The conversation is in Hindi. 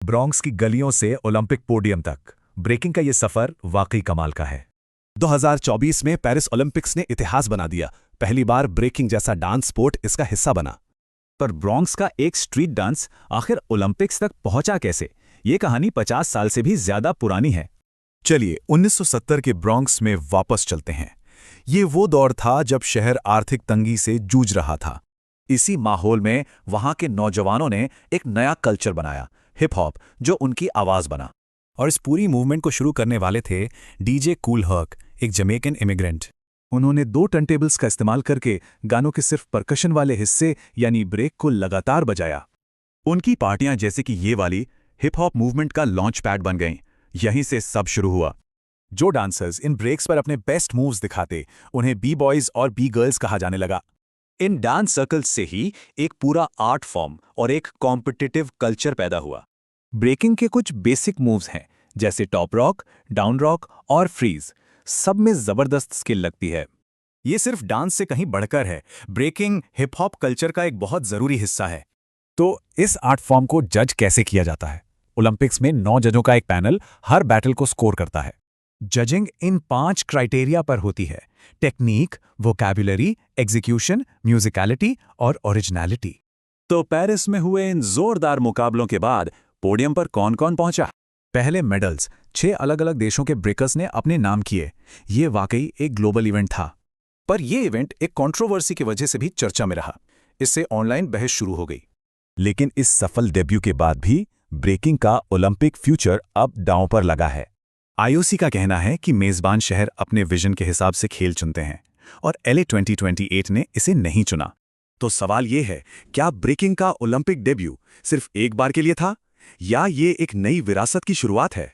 ब्रोंक्स की गलियों से ओलंपिक पोडियम तक ब्रेकिंग का ये सफर वाकई कमाल का है। 2024 में पेरिस ओलंपिक्स ने इतिहास बना दिया। पहली बार ब्रेकिंग जैसा डांस स्पोर्ट इसका हिस्सा बना। पर ब्रोंक्स का एक स्ट्रीट डांस आखिर ओलंपिक्स तक पहुंचा कैसे? ये कहानी 50 साल से भी ज्यादा पुरानी है। चलिए 1970 के ब्रोंक्स में वापस चलते हैं। ये वो दौर था जब शहर आर्थिक तंगी से जूझ रहा था। इसी माहौल में वहां के नौजवानों ने एक नया कल्चर बनाया, हिप हॉप, जो उनकी आवाज बना। और इस पूरी मूवमेंट को शुरू करने वाले थे डीजे कूल हर्क, एक जमैकन इमिग्रेंट। उन्होंने 2 टर्नटेबल्स का इस्तेमाल करके गानों के सिर्फ परकशन वाले हिस्से यानी ब्रेक को लगातार बजाया। उनकी पार्टियां जैसे कि ये वाली हिप हॉप मूवमेंट का लॉन्च पैड बन गईं। यहीं से सब शुरू हुआ। जो डांसर्स इन ब्रेक्स पर अपने बेस्ट मूव्स दिखाते, उन्हें बी बॉयज और बी गर्ल्स कहा जाने लगा। इन डांस सर्कल्स से ही एक पूरा आर्ट फॉर्म और एक कॉम्पिटिटिव कल्चर पैदा हुआ। ब्रेकिंग के कुछ बेसिक मूव्स हैं, जैसे टॉप रॉक, डाउन रॉक और फ्रीज। सब में जबरदस्त स्किल लगती है। ये सिर्फ डांस से कहीं बढ़कर है। ब्रेकिंग हिप हॉप कल्चर का एक बहुत जरूरी हिस्सा है। तो इस आर्ट फॉर्म को जज कैसे किया जाता है? ओलंपिक्स में 9 जजों का एक पैनल हर बैटल को स्कोर करता है। जजिंग इन 5 क्राइटेरिया पर होती है: टेक्निक, वोकैबुलरी, एग्जीक्यूशन, म्यूजिकलिटी और ओरिजिनलिटी। तो पेरिस में हुए इन जोरदार मुकाबलों के बाद पोडियम पर कौन कौन पहुंचा? पहले मेडल्स 6 अलग अलग देशों के ब्रेकर्स ने अपने नाम किए। ये वाकई एक ग्लोबल इवेंट था। पर यह इवेंट एक कंट्रोवर्सी की वजह से भी चर्चा में रहा। इससे ऑनलाइन बहस शुरू हो गई। लेकिन इस सफल डेब्यू के बाद भी ब्रेकिंग का ओलंपिक फ्यूचर अब दांव पर लगा है। आईओसी का कहना है कि मेजबान शहर अपने विजन के हिसाब से खेल चुनते हैं और LA 2028 ने इसे नहीं चुना। तो सवाल ये है, क्या ब्रेकिंग का ओलंपिक डेब्यू सिर्फ एक बार के लिए था या ये एक नई विरासत की शुरुआत है?